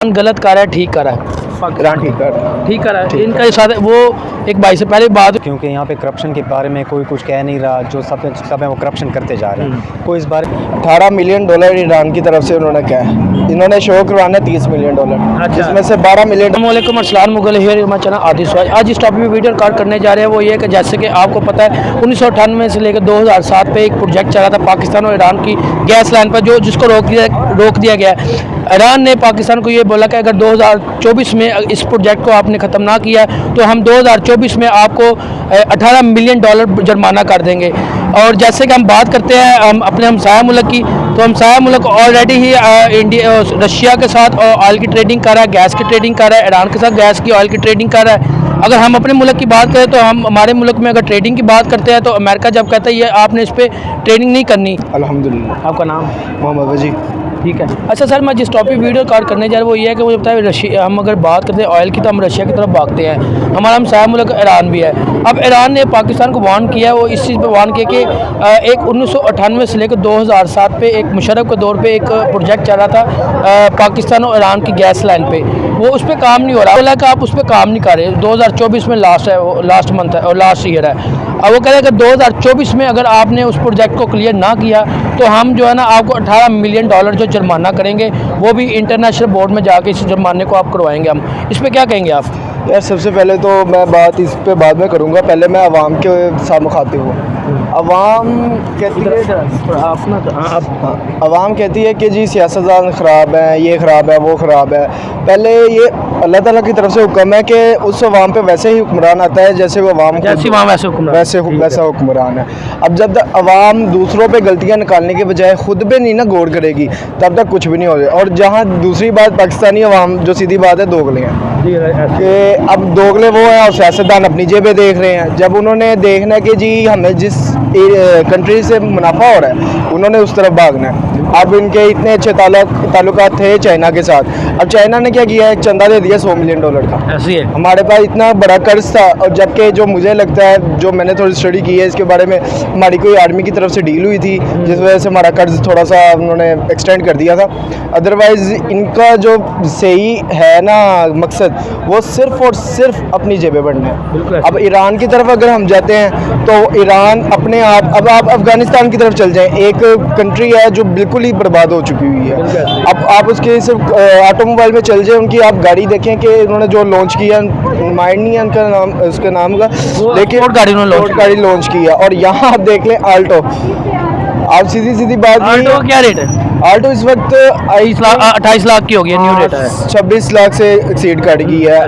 गलत कर रहा है, ठीक कर रहा है, ईरान ठीक कर रहा है। इनका साथ वो एक भाई से पहले बात, क्योंकि यहाँ पे करप्शन के बारे में कोई कुछ कह नहीं रहा, जो सब है वो करप्शन करते जा रहे हैं। कोई इस बारे $18 मिलियन ईरान की तरफ से उन्होंने कहा है। इन्होंने शो करवाना है $30 मिलियन, जिसमें से $12 मिलियन। अस्सलामुअलैकुम, अर्सलान मुगल हियर, मैं चैनल आदिल स्वाज। आज इस टॉपिक में वीडियो रिकॉर्ड करने जा रहे हैं वो ये कि जैसे कि आपको पता है 1998 से लेकर 2007 पे एक प्रोजेक्ट चला था पाकिस्तान और ईरान की गैस लाइन पर, जिसको रोक दिया गया। ईरान ने पाकिस्तान को ये बोला कि अगर 2024 में इस प्रोजेक्ट को आपने ख़त्म ना किया तो हम 2024 में आपको $18 मिलियन जुर्माना कर देंगे। और जैसे कि हम बात करते हैं हम अपने हमसाया मुल्क की, तो हमसाया मुल्क ऑलरेडी ही रशिया के साथ ऑयल की ट्रेडिंग कर रहा है, गैस की ट्रेडिंग कर रहा है, ईरान के साथ गैस की ऑयल की ट्रेडिंग कर रहा है। अगर हम अपने मुल्क की बात करें तो हम हमारे मुल्क में अगर ट्रेडिंग की बात करते हैं तो अमेरिका जब कहता है ये आपने इस पर ट्रेडिंग नहीं करनी। अल्हम्दुलिल्लाह। आपका नाम? मोहम्मद वजी। ठीक है। अच्छा सर, मैं जिस टॉपिक वीडियो रिकॉर्ड करने जा रहा हूँ वो ये है कि मुझे पता है रशिया, हम अगर बात करते हैं ऑयल की तो हम रशिया की तरफ भागते हैं, हमारा हमसाया मुल्क ईरान भी है। अब ईरान ने पाकिस्तान को वार्न किया, वो इस चीज़ पे वार्न किया कि एक 1998 से लेकर 2007 पे एक मुशर्रफ के दौर पे एक प्रोजेक्ट चल रहा था पाकिस्तान और ईरान की गैस लाइन पे, वो उस पर काम नहीं हो रहा। बोला कि आप उस पर काम नहीं कर रहे, 2024 में लास्ट है, वो लास्ट मंथ है और लास्ट ईयर है। अब वो कह रहे हैं कि 2024 में अगर आपने उस प्रोजेक्ट को क्लियर ना किया तो हम जो है ना आपको $18 मिलियन जो जुर्माना करेंगे, वो भी इंटरनेशनल बोर्ड में जाके इस जुर्माने को आप करवाएंगे। हम इस पर क्या कहेंगे आप? यार सबसे पहले तो मैं बात इस पे बाद में करूँगा, पहले मैं आवाम के साथ मुखातिब हूँ। आवाम कहती है आवाम कहती है कि जी सियासतदान ख़राब हैं, ये ख़राब है, वो ख़राब है। पहले ये अल्लाह ताला की तरफ से हुक्म है कि उस आवाम पे वैसे ही हुक्मरान आता है जैसे वो आवाम वैसा हुक्मरान है। अब जब तक आवाम दूसरों पे गलतियाँ निकालने के बजाय खुद पे नहीं ना गौर करेगी तब तक कुछ भी नहीं होगा। और जहाँ दूसरी बात पाकिस्तानी आवाम जो सीधी बात है दोगले हैं कि अब दोगले वो हैं और सियासतदान अपनी जेबें देख रहे हैं। जब उन्होंने देखना है कि जी हमें जिस कंट्री से मुनाफा हो रहा है उन्होंने उस तरफ भागना है। अब इनके इतने अच्छे ताल्लुकात थे चाइना के साथ, अब चाइना ने क्या किया है, चंदा दे दिया $100 मिलियन का। ऐसी है हमारे पास इतना बड़ा कर्ज था। और जबकि जो मुझे लगता है, जो मैंने थोड़ी स्टडी की है इसके बारे में, हमारी कोई आर्मी की तरफ से डील हुई थी जिस वजह से हमारा कर्ज थोड़ा सा उन्होंने एक्सटेंड कर दिया था। अदरवाइज़ इनका जो सही है ना मकसद, वो सिर्फ़ और सिर्फ अपनी जेबें बढ़ना है। अब ईरान की तरफ अगर हम जाते हैं तो ईरान अपने आप, अब आप अफ़गानिस्तान की तरफ चल जाएं, एक कंट्री है जो बिल्कुल ही बर्बाद हो चुकी हुई है। अब आप उसके सिर्फ ऑटोमोबाइल में चल जाए, उनकी आप गाड़ी देखें कि उन्होंने जो लॉन्च किया, माइंड नहीं है उनका नाम, उसके नाम का, लेकिन गाड़ी लॉन्च किया। और यहाँ आप देख लें आल्टो, आप सीधी बात, आल्टो क्या रेट है? आल्टो इस वक्त 28 लाख की होगी, न्यू रेट है। 26 लाख से एक्सीड कर गई है।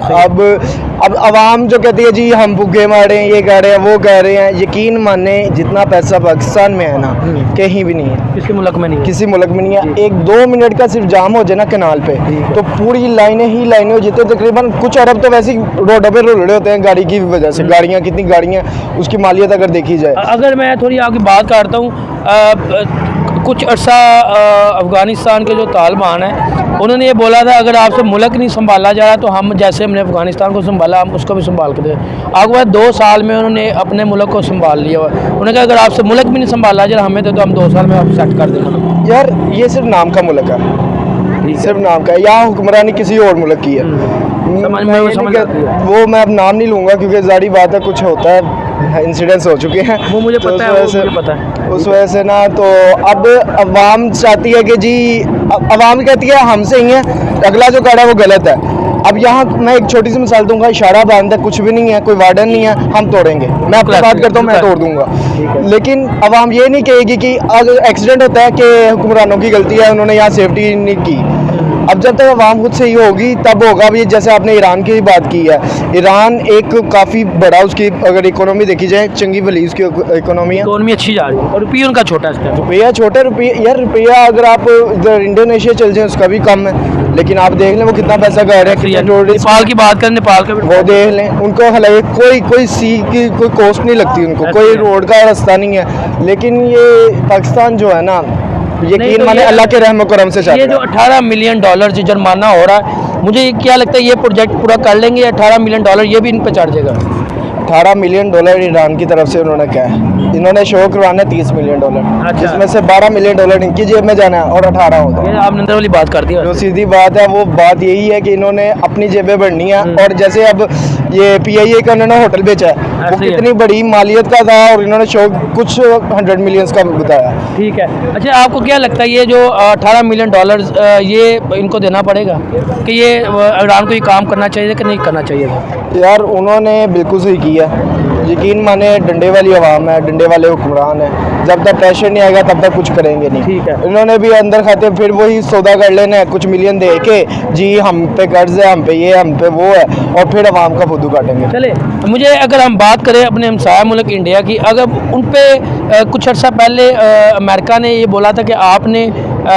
अब आवाम जो कहती है जी हम भूखे मारे हैं, ये कह रहे हैं, वो कह रहे हैं, यकीन माने जितना पैसा पाकिस्तान में है ना कहीं भी नहीं है, किसी मुल्क में नहीं, किसी मुल्क में नहीं है। 1-2 मिनट का सिर्फ जाम हो जाए ना कनाल पे तो पूरी लाइनें हो जाती है। तकरीबन कुछ अरब तो वैसे ही रोडों पे रुलड़े होते हैं गाड़ी की वजह से। गाड़ियाँ कितनी गाड़ियाँ, उसकी मालियत अगर देखी जाए। अगर मैं थोड़ी आपकी बात करता हूँ, कुछ अर्सा अफ़गानिस्तान के जो तालिबान हैं उन्होंने ये बोला था अगर आपसे मुल्क नहीं संभाला जा रहा तो हम जैसे हमने अफ़गानिस्तान को संभाला हम उसको भी संभाल कर दें। आगे बाद 2 साल में उन्होंने अपने मुल्क को संभाल लिया हुआ। उन्होंने कहा अगर आपसे मुल्क भी नहीं संभाला जा रहा हमें तो हम 2 साल में आप सेट कर दें। यार ये सिर्फ नाम का मुल्क है, सिर्फ नाम का है। यहाँ हुक्मरानी किसी और मुल्क की है। वो मैं अब नाम नहीं लूँगा क्योंकि ज़ाहिर बात है कुछ होता है, इंसिडेंट्स हो चुके हैं, वो मुझे पता है, उस वजह से ना। तो अब अवाम चाहती है कि जी, अवाम कहती है हम सही है, अगला जो कर रहा है वो गलत है। अब यहाँ मैं एक छोटी सी मिसाल दूंगा, इशारा बांध है, कुछ भी नहीं है, कोई वार्डन नहीं है, हम तोड़ेंगे। मैं आपसे बात करता हूँ, मैं तोड़ दूंगा। लेकिन अवाम ये नहीं कहेगी कि अगर एक्सीडेंट होता है कि हुक्मरानों की गलती है, उन्होंने यहाँ सेफ्टी नहीं की। अब जब तक आवाम खुद सही होगी तब होगा। अब ये जैसे आपने ईरान की बात की है, ईरान एक काफ़ी बड़ा, उसकी अगर इकोनॉमी देखी जाए चंगी भली उसकी इकोनॉमी है, इकोनॉमी अच्छी जा रही है और रुपया उनका छोटा है। रुपया छोटा, यार रुपया अगर आप इधर इंडोनेशिया चल जाए उसका भी कम है। लेकिन आप देख लें वो कितना पैसा गा रहे हैं। नेपाल की बात करें, नेपाल का वो देख लें, उनको हालांकि कोई सी की कोई कॉस्ट नहीं लगती उनको, कोई रोड का रास्ता नहीं है। लेकिन ये पाकिस्तान जो है ना, यकीन माने अल्लाह के रहम करम से ये जो $18 मिलियन जुर्माना हो रहा है, मुझे क्या लगता है ये प्रोजेक्ट पूरा कर लेंगे $18 मिलियन ये भी इन पर चढ़ जाएगा। 18 मिलियन डॉलर ईरान की तरफ से उन्होंने कहा है। इन्होंने शो करवाना है 30 मिलियन डॉलर, अच्छा। जिसमें से 12 मिलियन डॉलर इनकी जेब में जाना है और 18 होगा। ये आपने अंदर वाली बात कर दी। जो सीधी बात है वो बात यही है कि इन्होंने अपनी जेबें भरनी है। और जैसे अब ये PIA का उन्होंने होटल बेचा है, वो ऐसे ही है। कितनी बड़ी मालियत का था और इन्होंने शो कुछ 100 मिलियंस का बताया। ठीक है। अच्छा, आपको क्या लगता है ये जो 18 मिलियन डॉलर्स ये इनको देना पड़ेगा कि ये ईरान को ये काम करना चाहिए कि नहीं करना चाहिए था? यार उन्होंने बिल्कुल सही किया। यकीन माने डंडे वाली आवाम है, डंडे वाले हुक्मरान है, जब तक प्रेशर नहीं आएगा तब तक कुछ करेंगे नहीं। ठीक है। इन्होंने भी अंदर खाते फिर वही सौदा कर लेना है, कुछ मिलियन दे के जी हम पे कर्ज है, हम पे ये, हम पे वो है, और फिर आवाम का फुदू काटेंगे। चले, मुझे अगर हम बात करें अपने हमसाया मुल्क इंडिया की, अगर उन पे कुछ अर्सा पहले अमेरिका ने ये बोला था कि आपने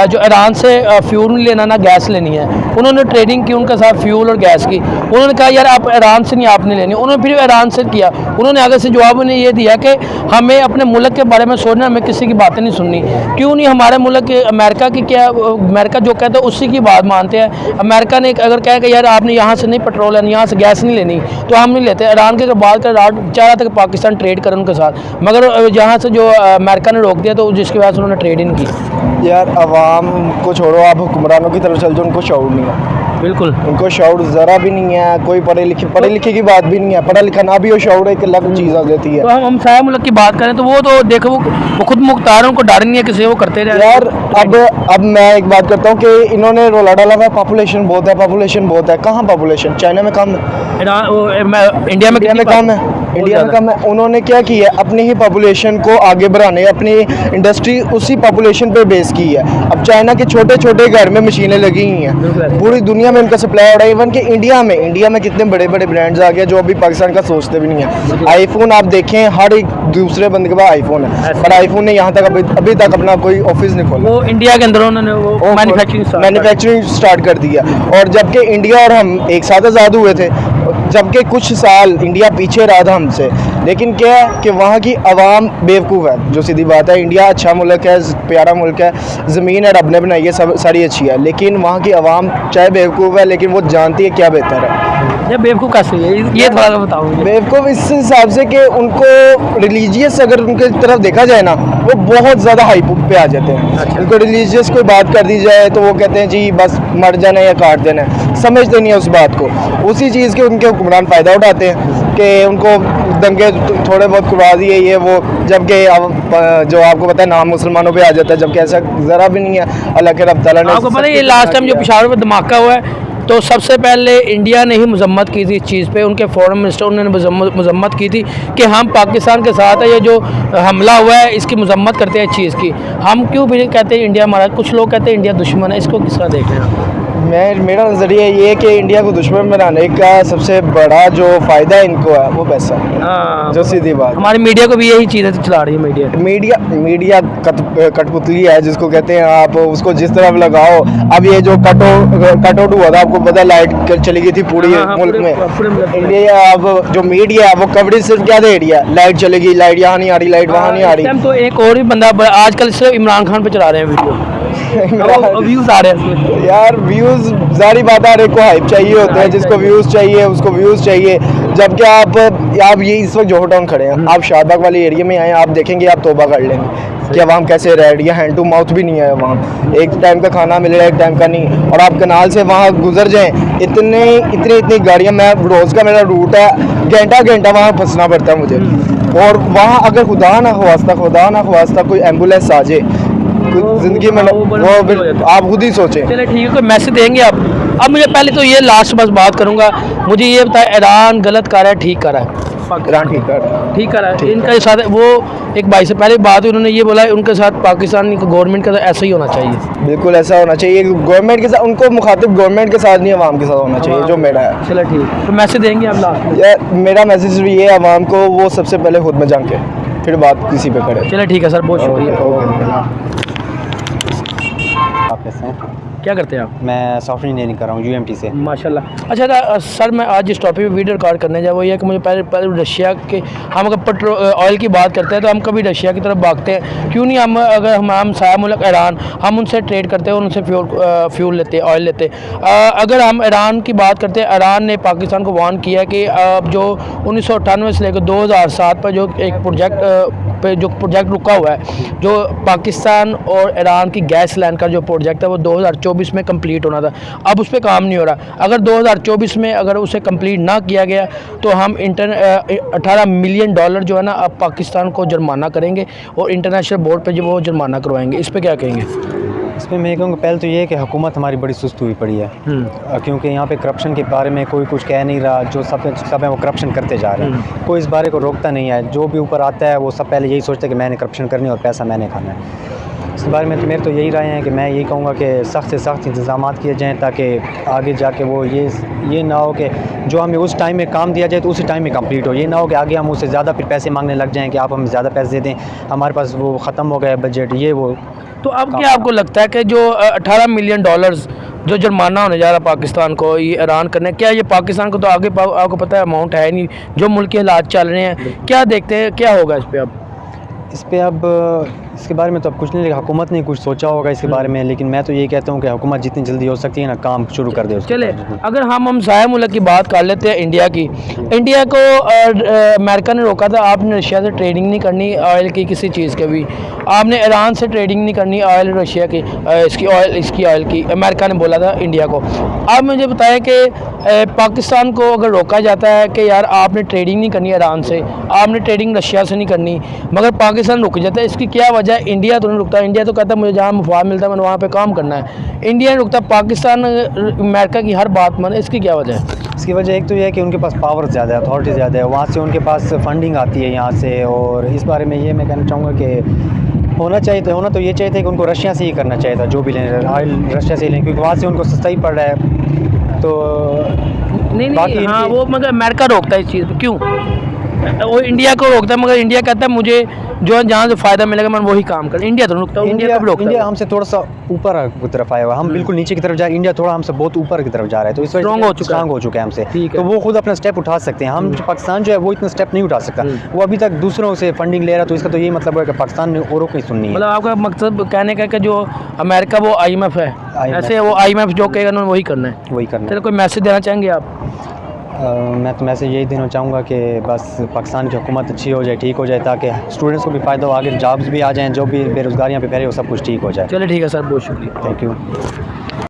जो ईरान से फ्यूल नहीं लेना ना गैस लेनी है, उन्होंने ट्रेडिंग की उनके साथ फ्यूल और गैस की। उन्होंने कहा यार आप ईरान से नहीं आपने लेनी, उन्होंने फिर ईरान से किया। उन्होंने आगे से जवाब उन्हें ये दिया कि हमें अपने मुल्क के बारे में सोचना, हमें किसी की बातें नहीं सुननी। क्यों नहीं हमारे मुल्क के अमेरिका की क्या, अमेरिका जो कहता है उसी की बात मानते हैं। अमेरिका ने अगर कहा कि यार आपने यहाँ से नहीं पेट्रोल लेनी, यहाँ से गैस नहीं लेनी, तो हम नहीं लेते। ईरान की अगर बात करें, चाह रहा था कि पाकिस्तान ट्रेड करे उनके साथ, मगर यहाँ से जो अमेरिका ने रोक दिया तो जिसकी वजह से उन्होंने ट्रेड इन की। यार आवाम को छोड़ो, आप हुक्मरानों की तरफ चल जाओ, उनको शऊर नहीं है। बिल्कुल, उनको शऊर ज़रा भी नहीं है। कोई पढ़े लिखे की बात भी नहीं है। पढ़ा लिखा ना भी हो, शऊर एक अलग चीज़ आ जाती है। तो हम साया मुल्क की बात करें तो वो तो देखो वो खुद मुख्तार हैं, उनको डर नहीं है किसी, वो करते रहे। यार अब मैं एक बात करता हूँ कि इन्होंने रोला डाला हुआ पॉपुलेशन बहुत है, पॉपुलेशन बहुत है। कहाँ पॉपुलेशन? चाइना में कम है, इंडिया में इंडिया में कम है, इंडिया में कम है। उन्होंने क्या किया, अपनी ही पॉपुलेशन को आगे बढ़ाने, अपनी इंडस्ट्री उसी पॉपुलेशन पे बेस की है। अब चाइना के छोटे छोटे घर में मशीनें लगी हुई हैं, पूरी दुनिया में इनका सप्लाई हो रहा है। इवन कि इंडिया में कितने बड़े बड़े ब्रांड्स आ गए जो अभी पाकिस्तान का सोचते भी नहीं है। आईफोन आप देखें, हर एक दूसरे बंदे के पास आईफोन है, पर आईफोन ने यहाँ तक अभी तक अपना कोई ऑफिस नहीं खोला। वो इंडिया के अंदर उन्होंने वो मैन्युफैक्चरिंग स्टार्ट कर दिया। और जबकि इंडिया और हम एक साथ आज़ाद हुए थे, जबकि कुछ साल इंडिया पीछे रहा था हमसे, लेकिन क्या है कि वहाँ की आवाम बेवकूफ़ है। जो सीधी बात है, इंडिया अच्छा मुल्क है, प्यारा मुल्क है, ज़मीन है रब ने बनाई है, सब सारी अच्छी है, लेकिन वहाँ की आवाम चाहे बेवकूफ़ है लेकिन वो जानती है क्या बेहतर है। ये बेवकूफ़ कैसे है, ये थोड़ा सा बताओ। बेवकूफ़ इस हिसाब से कि उनको रिलीजियस अगर उनके तरफ देखा जाए ना, वो बहुत ज़्यादा हाई पे आ जाते हैं। अच्छा। उनको रिलीजियस कोई बात कर दी जाए तो वो कहते हैं जी बस मर जाना है या काट देना है, समझते नहीं है उस बात को। उसी चीज़ के उनके हुक्मरान फ़ायदा उठाते हैं कि उनको दंगे थोड़े बहुत करवा दिए ये वो, जबकि जो आपको पता है नाम मुसलमानों पे आ जाता है, जबकि ऐसा ज़रा भी नहीं है। अल्लाह के रब तआला ने आपको पता है ये लास्ट टाइम जो पेशावर में धमाका हुआ है, तो सबसे पहले इंडिया ने ही मजम्मत की थी इस चीज़ पे। उनके फॉरेन मिनिस्टर उन्होंने मजम्मत की थी कि हम पाकिस्तान के साथ है, ये जो हमला हुआ है इसकी मजम्मत करते हैं इस चीज़ की। हम क्यों भी कहते हैं इंडिया हमारा, कुछ लोग कहते हैं इंडिया दुश्मन है, इसको किस तरह देख रहे हैं? मेरा नज़रिया ये है कि इंडिया को दुश्मन बनाने का सबसे बड़ा जो फ़ायदा इनको है वो पैसा है। हाँ, जो सीधी बात, हमारी मीडिया को भी यही चीज़ चला रही है। मीडिया कठपुतली है जिसको कहते हैं, आप उसको जिस तरफ लगाओ। अब ये जो कटआउट हुआ था, आपको पता है लाइट चली गई थी पूरी मुल्क में। इंडिया अब जो मीडिया है वो कवरेज सिर्फ क्या दे रही है, लाइट चलेगी, लाइट यहाँ नहीं आ रही, लाइट वहाँ नहीं आ रही। तो एक और भी बंदा आजकल सिर्फ इमरान खान पे चला रहे हैं वीडियो, व्यूज आ रहे हैं यार। व्यूज़ जारी बात है, हर एक को हाइप चाहिए होते हैं, जिसको व्यूज़ चाहिए उसको व्यूज़ चाहिए। जबकि आप ये इस वक्त जोहर टाउन खड़े हैं, आप शाहबाग वाले एरिया में आए, आप देखेंगे, आप तौबा कर लेंगे कि आवाम कैसे रह रही है। हैंड टू माउथ भी नहीं है वहाँ, एक टाइम का खाना मिल रहा है, एक टाइम का नहीं। और आप कनाल से वहाँ गुजर जाएँ, इतनी गाड़ियाँ, मैं रोज़ का मेरा रूट है, घंटा वहाँ फंसना पड़ता है मुझे। और वहाँ अगर खुदा ना ख्वास्ता कोई एम्बुलेंस आ जाए ज़िंदगी में, वो आप खुद ही सोचें। चलिए ठीक है, कोई मैसेज देंगे आप? अब मुझे पहले तो ये लास्ट बस बात करूंगा, मुझे ये बताया ईरान गलत कर रहा है ठीक कर रहा है? ईरान ठीक कर रहा है। इनके साथ वो एक भाई से पहले बात हुई, उन्होंने ये बोला उनके साथ पाकिस्तान गवर्नमेंट का ऐसा ही होना चाहिए। बिल्कुल ऐसा होना चाहिए, गवर्नमेंट के साथ उनको मुखातिब गवर्नमेंट के साथ नहीं, आवाम के साथ होना चाहिए, जो मेरा है। चलो ठीक, तो मैसेज देंगे आप लास्ट? यार मेरा मैसेज भी ये है आवाम को, वो सबसे पहले खुद में जाके फिर बात किसी पे करे। चलो ठीक है सर, बहुत शुक्रिया। क्या करते हैं आप? मैं सॉफ्टवेयर इंजीनियरिंग कर रहा हूँ यूएमटी से। माशाल्लाह। अच्छा सर, मैं आज जिस टॉपिक पे वीडियो रिकॉर्ड करने जाए वो ये है कि मुझे पहले रशिया के, हम अगर पेट्रोल ऑयल की बात करते हैं तो हम कभी रशिया की तरफ भागते हैं, क्यों नहीं? हम अगर हम साया मुल्क ईरान, हम उनसे ट्रेड करते हैं, उनसे फ्यूल लेते हैं, ऑयल लेते हैं। अगर हम ईरान की बात करते हैं, ईरान ने पाकिस्तान को वार्न किया कि जो 1998 से लेकर 2007 पर जो एक प्रोजेक्ट रुका हुआ है, जो पाकिस्तान और ईरान की गैस लाइन का जो प्रोजेक्ट है वो 2024 में कंप्लीट होना था, अब उस पर काम नहीं हो रहा। अगर 2024 में अगर उसे कंप्लीट ना किया गया तो हम 18 मिलियन डॉलर जो है ना अब पाकिस्तान को जुर्माना करेंगे और इंटरनेशनल बोर्ड पे जो वो जुर्माना करवाएंगे। इस पर क्या कहेंगे? इसमें मैं कहूँगा पहले तो ये है कि हुकूमत हमारी बड़ी सुस्त हुई पड़ी है, क्योंकि यहाँ पे करप्शन के बारे में कोई कुछ कह नहीं रहा। जो सब है वो करप्शन करते जा रहे हैं, कोई इस बारे को रोकता नहीं है। जो भी ऊपर आता है वो सब पहले यही सोचते हैं कि मैंने करप्शन करनी और पैसा मैंने खाना है। इस बारे में तो मेरे तो यही राय है कि मैं यही कहूँगा कि सख्त से सख्त इंतजाम किए जाएँ, ताकि आगे जाके वो ये ना हो कि जो हमें उस टाइम में काम दिया जाए तो उसी टाइम में कंप्लीट हो। ये ना हो कि आगे हम उससे ज़्यादा फिर पैसे मांगने लग जाएँ कि आप हमें ज़्यादा पैसे दे दें, हमारे पास वो ख़त्म हो गया बजट, ये वो। तो अब क्या आपको लगता है कि जो 18 मिलियन डॉलर्स जो जुर्माना होने जा रहा पाकिस्तान को ये ईरान करने, क्या ये पाकिस्तान को तो आगे आपको पता है अमाउंट है नहीं, जो मुल्क के हालात चल रहे हैं, क्या देखते हैं क्या होगा इस पे अब? इसके बारे में तो अब कुछ नहीं, लेकिन हुकूमत ने कुछ सोचा होगा इसके बारे में, लेकिन मैं तो ये कहता हूँ कि हुकूमत जितनी जल्दी हो सकती है ना काम शुरू कर दे। चले अगर हम साया मुल्क की बात कर लेते हैं, इंडिया की। इंडिया को अमेरिका ने रोका था, आपने रशिया से ट्रेडिंग नहीं करनी ऑयल की, किसी चीज़ के भी। आपने ईरान से ट्रेडिंग नहीं करनी ऑयल, रशिया की इसकी ऑयल की, अमेरिका ने बोला था इंडिया को। आप मुझे बताएं कि पाकिस्तान को अगर रोका जाता है कि यार आपने ट्रेडिंग नहीं करनी ईरान से, आपने ट्रेडिंग रशिया से नहीं करनी, मगर पाकिस्तान रुक जाता है, इसकी क्या वजह? इंडिया तो नहीं रुकता, इंडिया तो कहता है मुझे जहाँ मुफाद मिलता है मैंने वहाँ पे काम करना है। इंडिया नहीं रुकता, पाकिस्तान अमेरिका की हर बात माने, इसकी क्या वजह है? इसकी वजह एक तो ये है कि उनके पास पावर ज़्यादा है, अथॉरिटी ज़्यादा है, वहाँ से उनके पास फंडिंग आती है यहाँ से। और इस बारे में ये मैं कहना चाहूँगा कि होना तो ये चाहिए था कि उनको रशिया से ही करना चाहिए था, जो भी लें ऑयल रशिया से लें, क्योंकि वहाँ से उनको सस्ता ही पड़ रहा है। तो नहीं हाँ वो, मगर अमेरिका रोकता है इस चीज़ पर, क्यों? वो इंडिया को रोकता है, मगर इंडिया कहता है मुझे जो जहाँ से फ़ायदा मिलेगा मैं वही काम कर। इंडिया तो रुकता है, इंडिया कब रोकता है? इंडिया हमसे थोड़ा सा ऊपर की तरफ आया हुआ है, हम बिल्कुल नीचे की तरफ जा, इंडिया थोड़ा हमसे बहुत ऊपर की तरफ जा रहा है, तो इस वजह से स्ट्रांग हो चुका है हमसे। तो वो खुद अपना स्टेप उठा सकते हैं, हम पाकिस्तान जो है वो इतना स्टेप नहीं उठा सकता, वो अभी तक दूसरों से फंडिंग ले रहा है। तो इसका तो यही मतलब है कि पाकिस्तान ने औरों की सुननी है। मतलब आपका मकसद कहने का कि जो अमेरिका वो IMF है, ऐसे वो IMF जो कहेगा उन्होंने वही करना है, वही करना है। चलो कोई मैसेज देना चाहेंगे आप? मैं तो मैसेज यही देना चाहूँगा कि बस पाकिस्तान की हुकूमत अच्छी हो जाए, ठीक हो जाए, ताकि स्टूडेंट्स को भी फ़ायदा हो, आगे जॉब्स भी आ जाएँ, जो भी बेरोज़गारियाँ पे फैले वो सब कुछ ठीक हो जाए। चलिए ठीक है सर, बहुत शुक्रिया, थैंक यू।